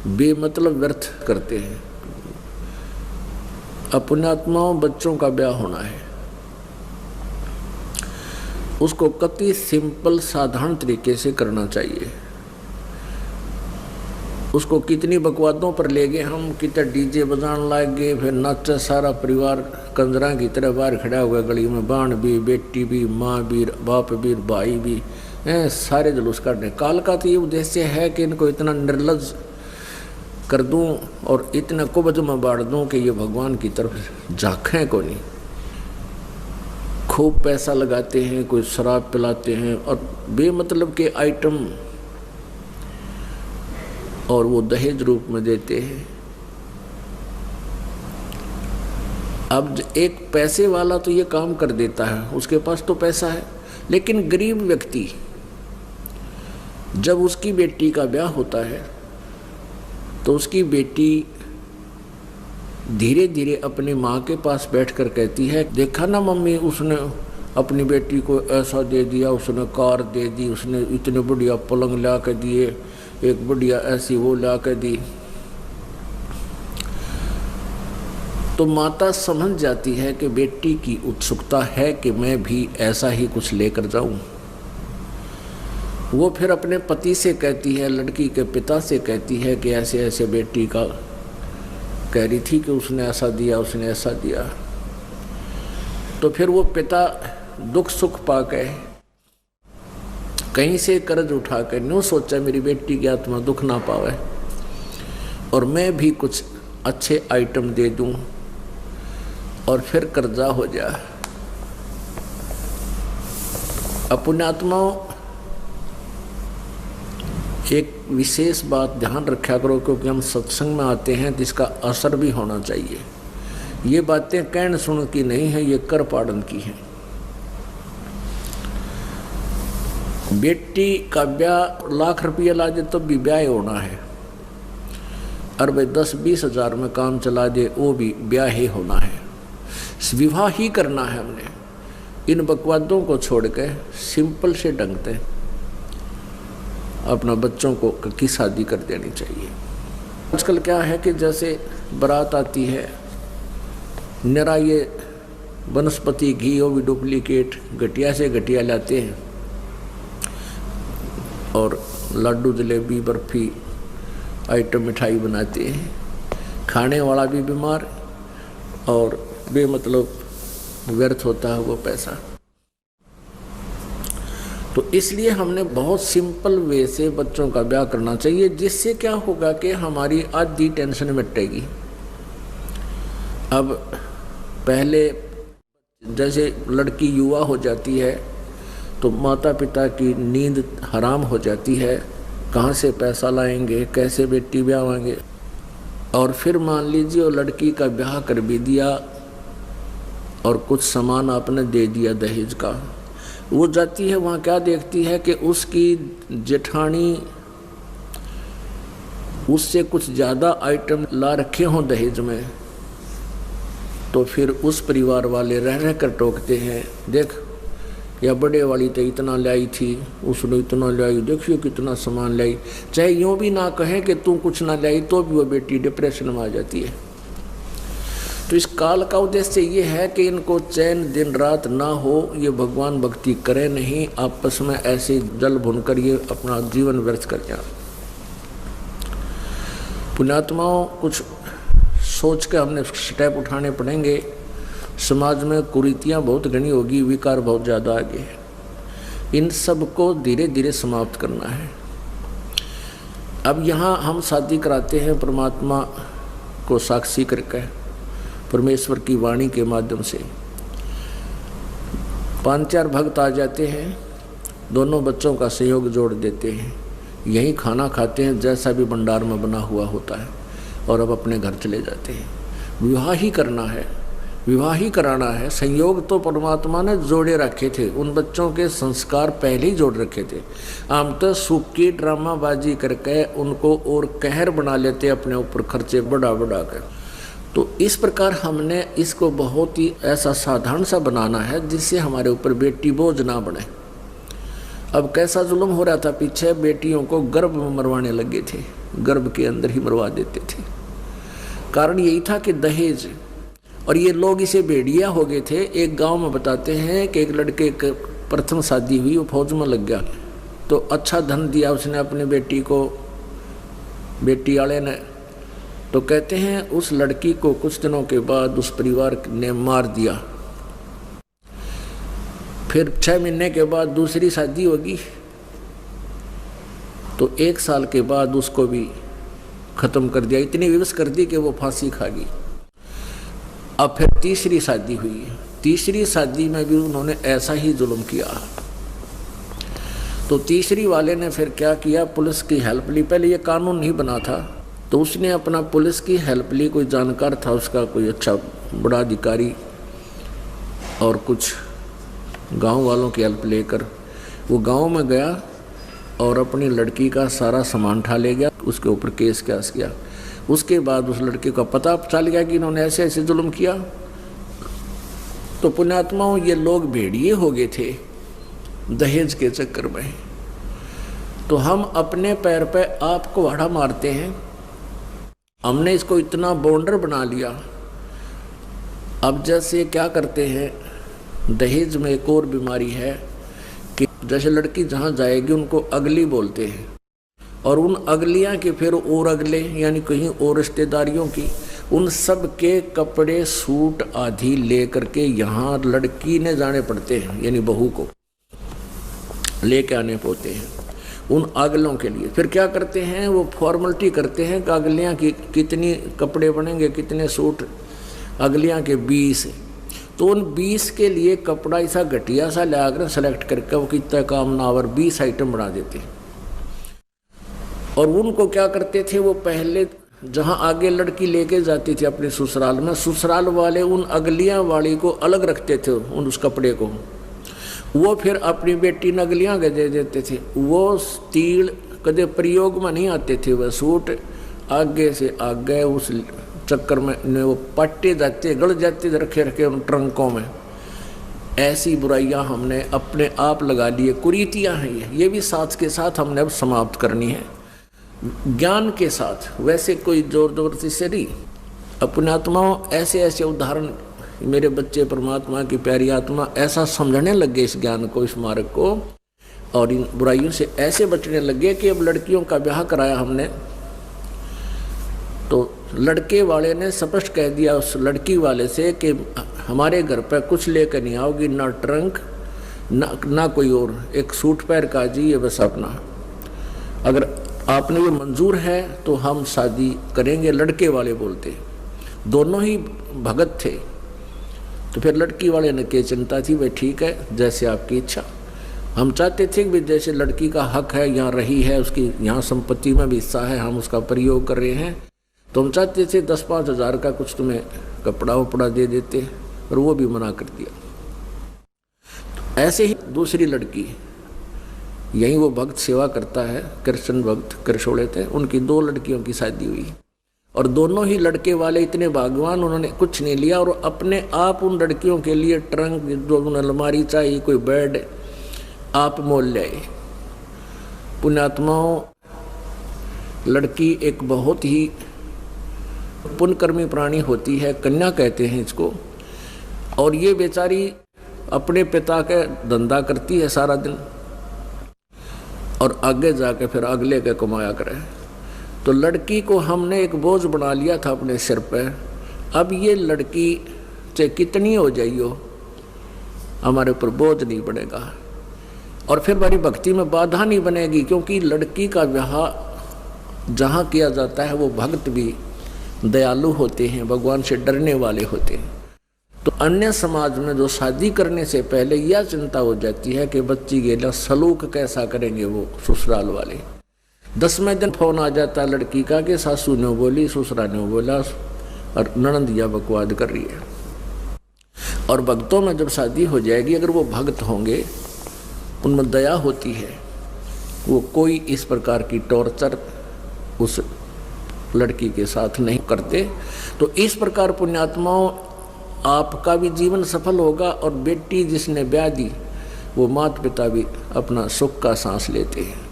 बेमतलब व्यर्थ करते हैं। अपनात्माओं बच्चों का ब्याह होना है, उसको कति सिंपल साधारण तरीके से करना चाहिए। उसको कितनी बकवादों पर ले गए हम, कितना डीजे बजाने लग गए, फिर नाचा सारा परिवार कंजरा की तरह बाहर खड़ा हुआ गली में, बाण भी, बेटी भी, माँ भी, बाप भी, भाई भी, सारे जुलूस काटने। काल का तो ये उद्देश्य है कि इनको इतना निर्लज कर दूं और इतना कुबज में बांट दूं कि ये भगवान की तरफ झांकें को नहीं। खूब पैसा लगाते हैं, कोई शराब पिलाते हैं और बेमतलब के आइटम और वो दहेज रूप में देते हैं। अब एक पैसे वाला तो ये काम कर देता है, उसके पास तो पैसा है, लेकिन गरीब व्यक्ति जब उसकी बेटी का ब्याह होता है तो उसकी बेटी धीरे धीरे अपनी माँ के पास बैठकर कहती है, देखा ना मम्मी, उसने अपनी बेटी को ऐसा दे दिया, उसने कार दे दी, उसने इतने बढ़िया पलंग ला के दिए, एक बढ़िया ऐसी वो ला के दी। तो माता समझ जाती है कि बेटी की उत्सुकता है कि मैं भी ऐसा ही कुछ लेकर जाऊं। वो फिर अपने पति से कहती है, लड़की के पिता से कहती है कि ऐसे ऐसे बेटी का कह रही थी कि उसने ऐसा दिया, उसने ऐसा दिया। तो फिर वो पिता दुख सुख पा के कहीं से कर्ज उठा कर न्यों सोचा मेरी बेटी की आत्मा दुख ना पावे और मैं भी कुछ अच्छे आइटम दे दूं और फिर कर्जा हो जाए। अपने आत्माओं एक विशेष बात ध्यान रखा करो, क्योंकि हम सत्संग में आते हैं जिसका असर भी होना चाहिए। ये बातें कहन सुन की नहीं है, ये कर पाड़न की है। बेटी का ब्याह लाख रुपया ला दे तो भी ब्याह होना है, और भाई 10-20 हज़ार में काम चला दे वो भी ब्याह ही होना है। विवाह ही करना है हमने। इन बकवादों को छोड़ के सिंपल से ढंग से अपना बच्चों को की शादी कर देनी चाहिए। आजकल क्या है कि जैसे बारात आती है, निरा ये वनस्पति घी वो भी डुप्लीकेट घटिया से घटिया लाते हैं और लड्डू जलेबी बर्फी आइटम मिठाई बनाते हैं। खाने वाला भी बीमार और बेमतलब व्यर्थ होता है वो पैसा। तो इसलिए हमने बहुत सिंपल वे से बच्चों का ब्याह करना चाहिए, जिससे क्या होगा कि हमारी आधी टेंशन मिटेगी। अब पहले जैसे लड़की युवा हो जाती है तो माता पिता की नींद हराम हो जाती है, कहाँ से पैसा लाएंगे, कैसे बेटी ब्याहेंगे। और फिर मान लीजिए वो लड़की का ब्याह कर भी दिया और कुछ सामान आपने दे दिया दहेज का, वो जाती है वहाँ क्या देखती है कि उसकी जेठानी उससे कुछ ज़्यादा आइटम ला रखे हों दहेज में, तो फिर उस परिवार वाले रह रह कर टोकते हैं, देख या बड़े वाली तो इतना लाई थी, उसने इतना लाई, देखियो कितना सामान लाई। चाहे यूँ भी ना कहें कि तू कुछ ना लाई तो भी वो बेटी डिप्रेशन में आ जाती है। तो इस काल का उद्देश्य ये है कि इनको चैन दिन रात ना हो, ये भगवान भक्ति करें नहीं, आपस में ऐसे जल भुनकर ये अपना जीवन व्यर्थ कर जाए। पुण्यात्माओं कुछ सोच के हमने स्टेप उठाने पड़ेंगे। समाज में कुरीतियाँ बहुत घनी होगी, विकार बहुत ज़्यादा आगे है, इन सब को धीरे धीरे समाप्त करना है। अब यहाँ हम शादी कराते हैं परमात्मा को साक्षी करके, परमेश्वर की वाणी के माध्यम से। 5-4 भक्त आ जाते हैं, दोनों बच्चों का संयोग जोड़ देते हैं, यहीं खाना खाते हैं जैसा भी भंडार में बना हुआ होता है, और अब अपने घर चले जाते हैं। विवाह ही करना है, विवाह ही कराना है। संयोग तो परमात्मा ने जोड़े रखे थे, उन बच्चों के संस्कार पहले ही जोड़ रखे थे। हम तो सूखी ड्रामाबाजी करके उनको और कहर बना लेते अपने ऊपर, खर्चे बढ़ा बढ़ा कर। तो इस प्रकार हमने इसको बहुत ही ऐसा साधारण सा बनाना है जिससे हमारे ऊपर बेटी बोझ ना बने। अब कैसा जुल्म हो रहा था पीछे, बेटियों को गर्भ में मरवाने लगे थे, गर्भ के अंदर ही मरवा देते थे। कारण यही था कि दहेज। और ये लोग इसे भेड़िया हो गए थे। एक गांव में बताते हैं कि एक लड़के की प्रथम शादी हुई, वो फौज में लग गया, तो अच्छा धन दिया उसने अपने बेटी को, बेटी वाले ने। तो कहते हैं उस लड़की को कुछ दिनों के बाद उस परिवार ने मार दिया। फिर 6 महीने के बाद दूसरी शादी होगी, तो 1 साल के बाद उसको भी खत्म कर दिया, इतनी विवश कर दी कि वो फांसी खा गई। अब फिर तीसरी शादी हुई, तीसरी शादी में भी उन्होंने ऐसा ही जुल्म किया। तो तीसरी वाले ने फिर क्या किया, पुलिस की हेल्प ली। पहले ये कानून नहीं बना था, तो उसने अपना पुलिस की हेल्प ली। कोई जानकार था उसका, कोई अच्छा बड़ा अधिकारी, और कुछ गांव वालों की हेल्प लेकर वो गांव में गया और अपनी लड़की का सारा सामान उठा ले गया, उसके ऊपर केस किया। उसके बाद उस लड़के का पता चल गया कि इन्होंने ऐसे ऐसे जुल्म किया। तो पुण्यात्माओं, ये लोग भेड़िए हो गए थे दहेज के चक्कर में। तो हम अपने पैर पे आप कुहाड़ा मारते हैं। हमने इसको इतना बॉन्डर बना लिया। अब जैसे क्या करते हैं, दहेज में एक और बीमारी है कि जैसे लड़की जहाँ जाएगी उनको अगली बोलते हैं, और उन अगलियाँ के फिर और अगले, यानी कहीं और रिश्तेदारियों की, उन सब के कपड़े सूट आदि ले करके यहाँ लड़की ने जाने पड़ते हैं, यानी बहू को लेके आने पड़ते हैं उन अगलों के लिए। फिर क्या करते हैं, वो फॉर्मेलिटी करते हैं कि अगलियाँ की कितनी कपड़े बनेंगे, कितने सूट, अगलियाँ के 20। तो उन 20 के लिए कपड़ा ऐसा घटिया सा ले आकर सेलेक्ट करके वो कितना काम ना और 20 आइटम बना देते हैं। और उनको क्या करते थे, वो पहले जहाँ आगे लड़की लेके जाती थी अपने ससुराल में, ससुराल वाले उन अगलियाँ वाली को अलग रखते थे उन उस कपड़े को। वो फिर अपनी बेटी नगलियाँ के दे देते थे। वो तीड़ कदे प्रयोग में नहीं आते थे, वह सूट आगे से आगे उस चक्कर में वो पट्टे जाते, गड़ जाते थे, रखे उन ट्रंकों में। ऐसी बुराइयां हमने अपने आप लगा लिए, कुरीतियां हैं ये भी साथ के साथ हमने अब समाप्त करनी है, ज्ञान के साथ। वैसे कोई जोर जबरदस्ती से नहीं। अपने आत्माओं, ऐसे ऐसे उदाहरण मेरे बच्चे परमात्मा की प्यारी आत्मा ऐसा समझने लगे इस ज्ञान को, इस मार्ग को, और इन बुराइयों से ऐसे बचने लगे कि अब लड़कियों का ब्याह कराया हमने, तो लड़के वाले ने स्पष्ट कह दिया उस लड़की वाले से कि हमारे घर पर कुछ लेकर नहीं आओगी, ना ट्रंक ना कोई और, एक सूट पैर का जी, ये बस अपना, अगर आपने ये मंजूर है तो हम शादी करेंगे। लड़के वाले बोलते, दोनों ही भगत थे। तो फिर लड़की वाले ने क्या चिंता थी, भाई ठीक है जैसे आपकी इच्छा। हम चाहते थे कि जैसे लड़की का हक है, यहाँ रही है, उसकी यहाँ संपत्ति में भी हिस्सा है, हम उसका प्रयोग कर रहे हैं, तो हम चाहते थे 10-5 हज़ार का कुछ तुम्हें कपड़ा वपड़ा दे देते, और वो भी मना कर दिया। तो ऐसे ही दूसरी लड़की, यहीं वो भक्त सेवा करता है, कृष्ण भक्त कृष्णोड़े थे, उनकी 2 लड़कियों की शादी हुई, और दोनों ही लड़के वाले इतने भाग्यवान, उन्होंने कुछ नहीं लिया और अपने आप उन लड़कियों के लिए ट्रंक, जो अलमारी चाहिए, कोई बेड आप मोल ले आए। पुण्यात्माओं, लड़की एक बहुत ही पुण्यकर्मी प्राणी होती है, कन्या कहते हैं इसको, और ये बेचारी अपने पिता के धंधा करती है सारा दिन, और आगे जाके फिर अगले के कमाया करे। तो लड़की को हमने एक बोझ बना लिया था अपने सिर पे। अब ये लड़की चाहे कितनी हो जाइयो, हमारे ऊपर बोझ नहीं पड़ेगा, और फिर हमारी भक्ति में बाधा नहीं बनेगी, क्योंकि लड़की का विवाह जहाँ किया जाता है वो भक्त भी दयालु होते हैं, भगवान से डरने वाले होते हैं। तो अन्य समाज में जो शादी करने से पहले यह चिंता हो जाती है कि बच्ची के सलूक कैसा करेंगे वो ससुराल वाले। 10वें दिन फोन आ जाता है लड़की का कि सासू ने बोली, ससुरा ने बोला, और ननंदिया बकवाद कर रही है। और भक्तों में जब शादी हो जाएगी, अगर वो भक्त होंगे, उनमें दया होती है, वो कोई इस प्रकार की टॉर्चर उस लड़की के साथ नहीं करते। तो इस प्रकार पुण्यात्माओं, आपका भी जीवन सफल होगा, और बेटी जिसने ब्याह दी वो माता पिता भी अपना सुख का सांस लेते हैं।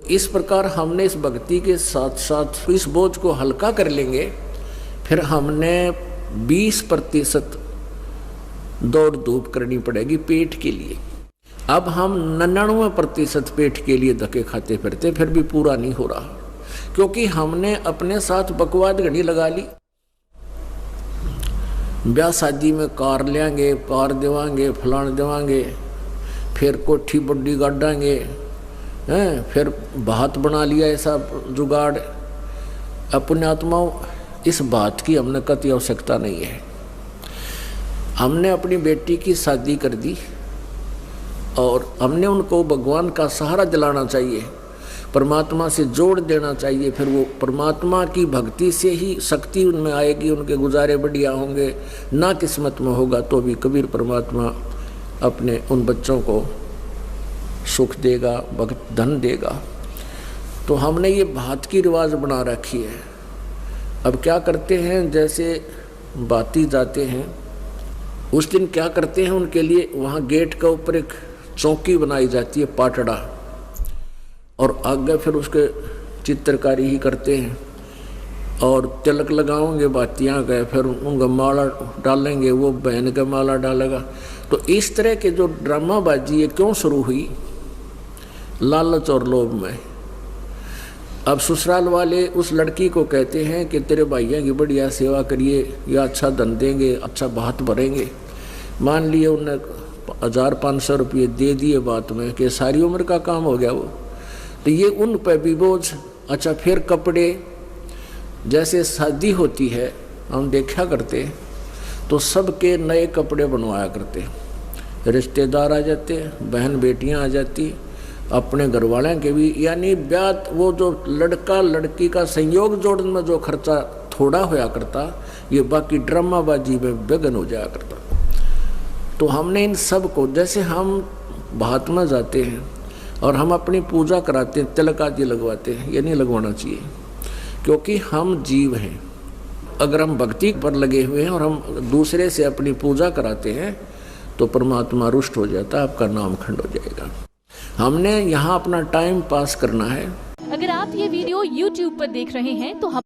इस प्रकार हमने इस भक्ति के साथ साथ इस बोझ को हल्का कर लेंगे, फिर हमने 20% दौड़ धूप करनी पड़ेगी पेट के लिए। अब हम 99% पेट के लिए धक्के खाते फिरते, फिर भी पूरा नहीं हो रहा, क्योंकि हमने अपने साथ बकवाद घड़ी लगा ली। ब्याह शादी में कार लेंगे, कार देवांगे, फलान देवांगे, फिर कोठी बड्डी गाड़ांगे हैं, फिर बात बना लिया ऐसा जुगाड़। अपने आत्माओं, इस बात की हमने कतई आवश्यकता नहीं है। हमने अपनी बेटी की शादी कर दी और हमने उनको भगवान का सहारा दिलाना चाहिए, परमात्मा से जोड़ देना चाहिए। फिर वो परमात्मा की भक्ति से ही शक्ति उनमें आएगी, उनके गुजारे बढ़िया होंगे। ना किस्मत में होगा तो भी कबीर परमात्मा अपने उन बच्चों को सुख देगा, भक्त धन देगा। तो हमने ये बात की रिवाज बना रखी है। अब क्या करते हैं, जैसे बाती जाते हैं उस दिन क्या करते हैं, उनके लिए वहाँ गेट का ऊपर एक चौकी बनाई जाती है, पाटड़ा, और आगे फिर उसके चित्रकारी ही करते हैं और तिलक लगाओगे बातियाँ गए, फिर उनका माला डालेंगे, वो बहन का माला डालेगा। तो इस तरह के जो ड्रामाबाजी है क्यों शुरू हुई? लालच और लोभ में। अब ससुराल वाले उस लड़की को कहते हैं कि तेरे भैया की बढ़िया सेवा करिए या अच्छा धन देंगे, अच्छा बात भरेंगे। मान लिए उन्हें 1500 रुपये दे दिए बात में कि सारी उम्र का काम हो गया वो, तो ये उन पर भी बोझ। अच्छा, फिर कपड़े, जैसे शादी होती है हम देखा करते तो सबके नए कपड़े बनवाया करते, रिश्तेदार आ जाते, बहन बेटियां आ जाती, अपने घर वालों के भी, यानी ब्याह वो जो लड़का लड़की का संयोग जोड़ने में जो खर्चा थोड़ा होया करता, ये बाकी ड्रामाबाजी में बेगन हो जाया करता। तो हमने इन सब को, जैसे हम भात में जाते हैं और हम अपनी पूजा कराते हैं, तिलक आदि लगवाते हैं, ये नहीं लगवाना चाहिए, क्योंकि हम जीव हैं। अगर हम भक्ति पर लगे हुए हैं और हम दूसरे से अपनी पूजा कराते हैं तो परमात्मा रुष्ट हो जाता है, आपका नाम खंड हो जाएगा। हमने यहाँ अपना टाइम पास करना है। अगर आप ये वीडियो YouTube पर देख रहे हैं तो हम